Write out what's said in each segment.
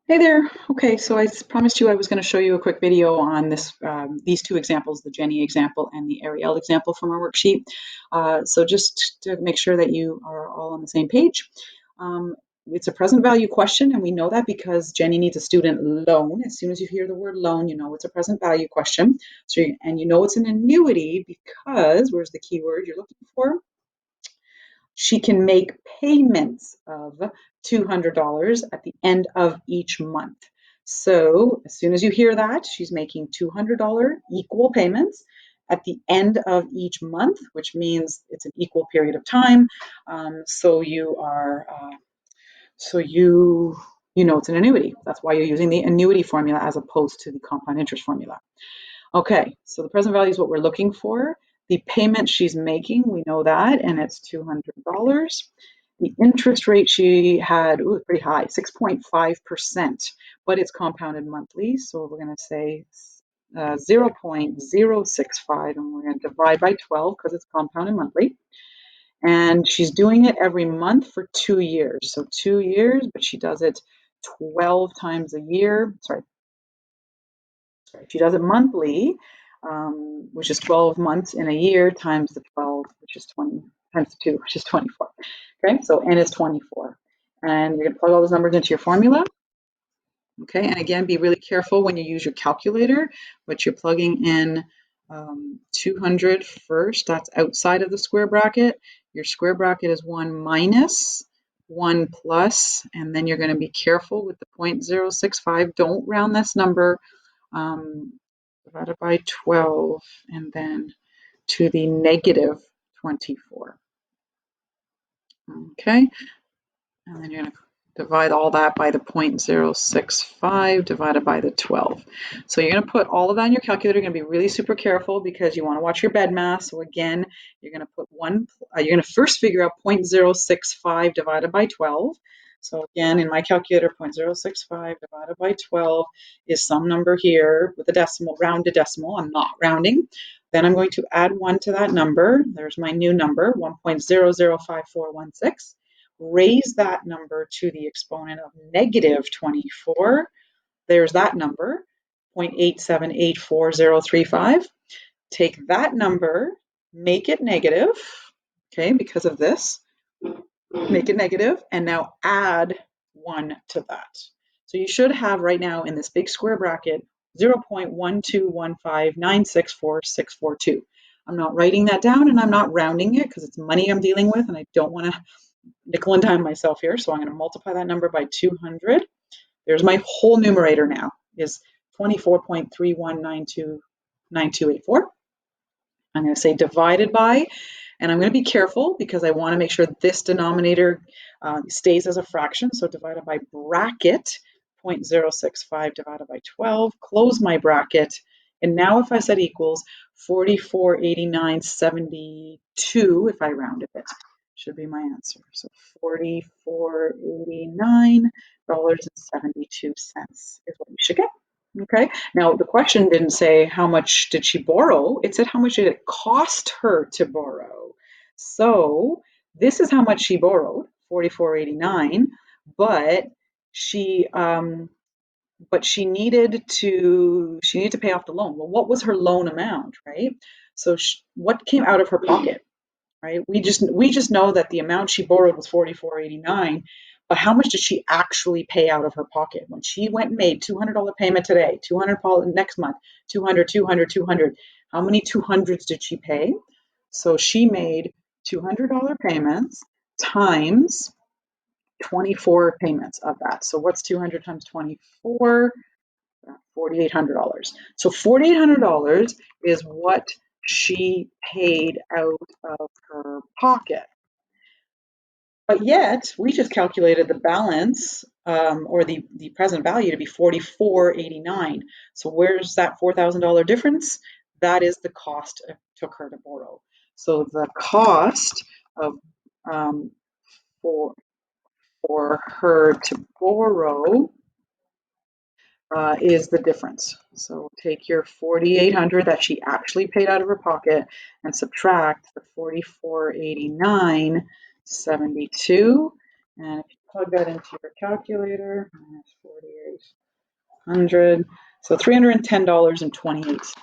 Hey there. Okay, so I promised you I was going to show you a quick video on these two examples, the Jenny example and the Ariel example from our worksheet. So just to make sure that you are all on the same page. Um, it's a present value question, and we know that because Jenny needs a student loan. As soon as you hear the word loan, you know it's a present value question. And you know it's an annuity because, where's the key word you're looking for? She can make payments of $200 at the end of each month. So as soon as you hear that, she's making $200 equal payments at the end of each month, which means it's an equal period of time. So you are, so you know it's an annuity. That's why you're using the annuity formula as opposed to the compound interest formula. Okay, so the present value is what we're looking for. The payment she's making, we know that, and it's $200. The interest rate she had, ooh, pretty high, 6.5%, but it's compounded monthly. So we're going to say 0.065, and we're going to divide by 12 because it's compounded monthly. And she's doing it every month for 2 years. So 2 years, but she does it 12 times a year. She does it monthly, which is 12 months in a year times the 12, which is 20, times 2, which is 24. Okay, so n is 24. And you're going to plug all those numbers into your formula. Okay, and again, be really careful when you use your calculator, but you're plugging in 200 first. That's outside of the square bracket. Your square bracket is 1 minus, 1 plus, and then you're going to be careful with the 0.065. Don't round this number. Divided by 12, and then to the negative 24. Okay, and then you're going to divide all that by the 0.065 divided by the 12. So you're going to put all of that in your calculator. You're going to be really super careful because you want to watch your bed math. So again, you're going to put you're going to first figure out 0.065 divided by 12. So again, in my calculator, 0.065 divided by 12 is some number here with a decimal, rounded decimal. I'm not rounding. Then I'm going to add 1 to that number. There's my new number, 1.005416. Raise that number to the exponent of negative 24. There's that number, 0.8784035. Take that number, make it negative, okay, because of this, make it negative, and now add 1 to that. So you should have right now in this big square bracket 0.12159644642. I'm not writing that down and I'm not rounding it because it's money I'm dealing with and I don't want to nickel and dime myself here. So I'm going to multiply that number by 200. There's my whole numerator now is 24.31929284. I'm going to say divided by, and I'm going to be careful because I want to make sure this denominator stays as a fraction. So divided by bracket 0.065 divided by 12, close my bracket. And now if I said equals 44.8972, if I rounded it, should be my answer. So $44.89.72 is what we should get. Okay. Now the question didn't say how much did she borrow. It said how much did it cost her to borrow. So this is how much she borrowed, 44.89, but she needed to pay off the loan. Well, what was her loan amount, right? So what came out of her pocket? Right? We just know that the amount she borrowed was 44.89, but how much did she actually pay out of her pocket when she went and made $200 payment today, 200 next month, 200, 200, 200? How many 200s did she pay? So she made $200 payments times 24 payments of that. So what's 200 times 24? $4,800. So $4,800 is what she paid out of her pocket. But yet, we just calculated the balance or the present value to be 44.89. So where's that $4,000 difference? That is the cost it took her to borrow. So the cost of for her to borrow is the difference. So take your 4,800 that she actually paid out of her pocket and subtract the 44.89.72. And if you plug that into your calculator, minus 100, so $310.28.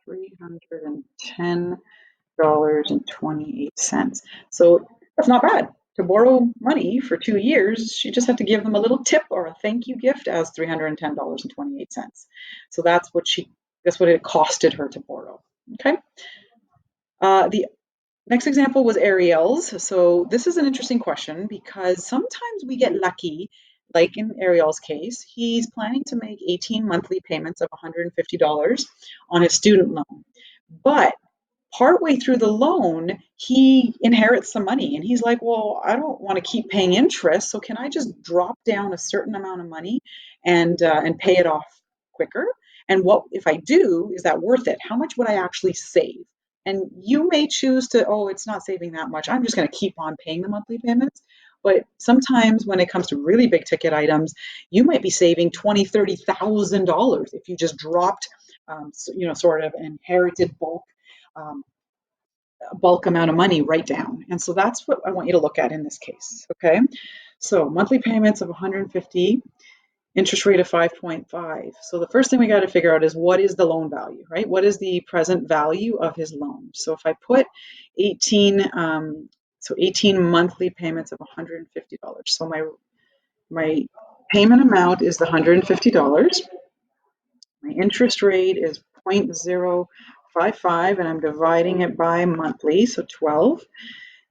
$310.28. So that's not bad. To borrow money for 2 years, she just had to give them a little tip or a thank you gift as $310.28. So that's what it costed her to borrow. Okay. The next example was Ariel's. So this is an interesting question because sometimes we get lucky, like in Ariel's case, he's planning to make 18 monthly payments of $150 on his student loan. But partway through the loan, he inherits some money and he's like, well, I don't want to keep paying interest. So can I just drop down a certain amount of money and pay it off quicker? And what if I do, is that worth it? How much would I actually save? And you may choose to, oh, it's not saving that much. I'm just going to keep on paying the monthly payments. But sometimes when it comes to really big ticket items, you might be saving $20,000, $30,000 if you just dropped, sort of inherited um, bulk amount of money right down. And so that's what I want you to look at in this case. Okay. So monthly payments of 150, interest rate of 5.5. So the first thing we got to figure out is what is the loan value, right? What is the present value of his loan? So if I put 18 monthly payments of $150. So my payment amount is the $150. My interest rate is 0.055 and I'm dividing it by monthly, so 12.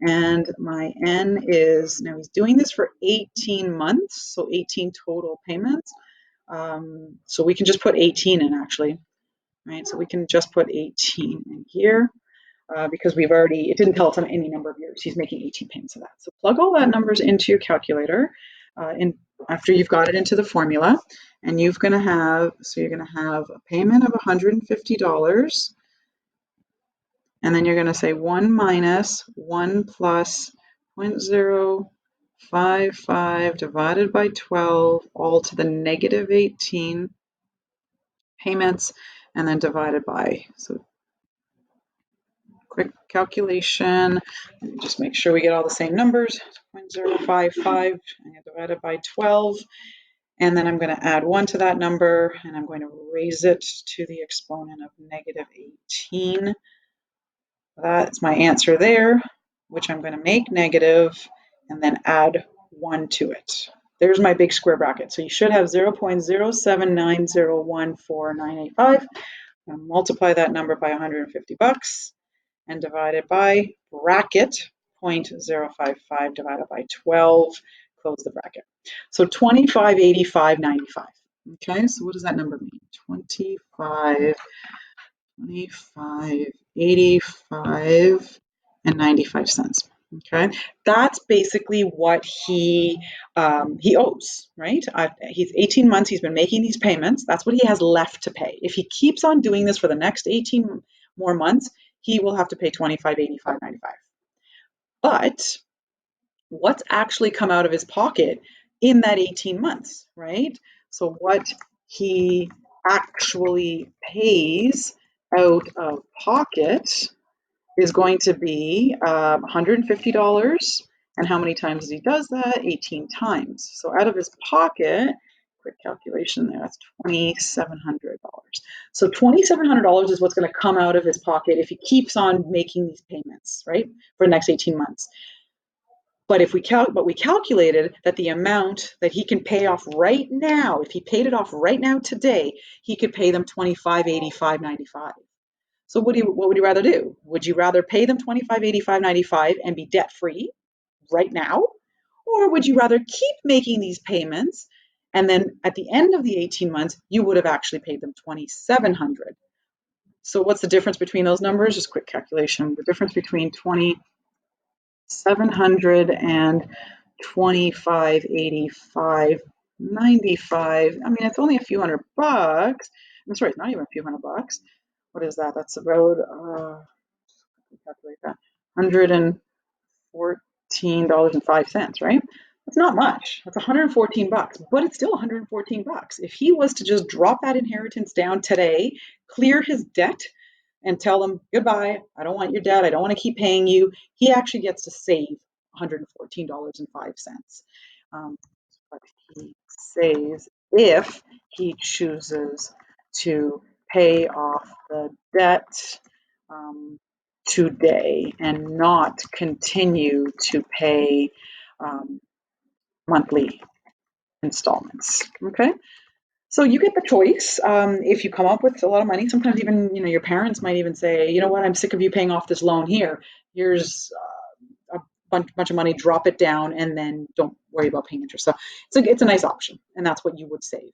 And my N is, now he's doing this for 18 months, so 18 total payments. So we can just put 18 in actually, right? So we can just put 18 in here because it didn't tell us any number of years. He's making 18 payments of that. So plug all that numbers into your calculator after you've got it into the formula. And you're going to have a payment of $150. And then you're going to say 1 minus 1 plus 0.055 divided by 12, all to the negative 18 payments, and then divided by. So quick calculation, just make sure we get all the same numbers. 0.055 divided by 12. And then I'm going to add 1 to that number, and I'm going to raise it to the exponent of negative 18. That's my answer there, which I'm going to make negative and then add 1 to it. There's my big square bracket. So you should have 0.079014985. Multiply that number by $150 and divide it by bracket 0.055 divided by 12. Close the bracket. So 2585.95. Okay, so what does that number mean? 2585 and 95 cents. Okay, that's basically what he owes, right? He's 18 months. He's been making these payments. That's what he has left to pay. If he keeps on doing this for the next 18 more months, he will have to pay 2585.95. But what's actually come out of his pocket in that 18 months, right? So what he actually pays out of pocket is going to be $150. And how many times he does that? 18 times. So out of his pocket, quick calculation there, that's $2,700. So $2,700 is what's going to come out of his pocket if he keeps on making these payments, right, for the next 18 months. But we calculated that the amount that he can pay off right now, if he paid it off right now today, he could pay them $2585.95. So what would you rather do? Would you rather pay them $2585.95 and be debt free right now, or would you rather keep making these payments and then at the end of the 18 months you would have actually paid them $2,700? So what's the difference between those numbers? Just quick calculation. The difference between $2,700 and $2585.95. I mean, it's only a few $100. I'm sorry, it's not even a few $100. What is that? That's about calculate that $114.05, right? That's not much. That's $114, but it's still $114. If he was to just drop that inheritance down today, clear his debt, and tell them goodbye, I don't want your debt, I don't want to keep paying you, he actually gets to save $114.05. But he saves if he chooses to pay off the debt today and not continue to pay monthly installments. Okay, so you get the choice. If you come up with a lot of money, sometimes even your parents might even say, you know what, I'm sick of you paying off this loan. Here's a bunch of money, drop it down, and then don't worry about paying interest. So it's a nice option, and that's what you would save.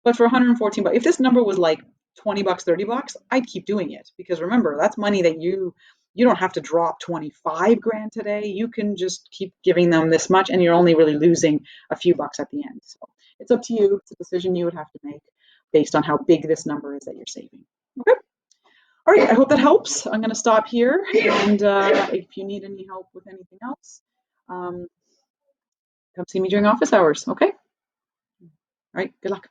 But for 114 bucks, if this number was like 20 bucks, 30 bucks, I'd keep doing it, because remember, that's money that you don't have to drop 25 grand today. You can just keep giving them this much, and you're only really losing a few bucks at the end. So it's up to you. It's a decision you would have to make based on how big this number is that you're saving. Okay. All right. I hope that helps. I'm going to stop here. And if you need any help with anything else, come see me during office hours. Okay. All right. Good luck.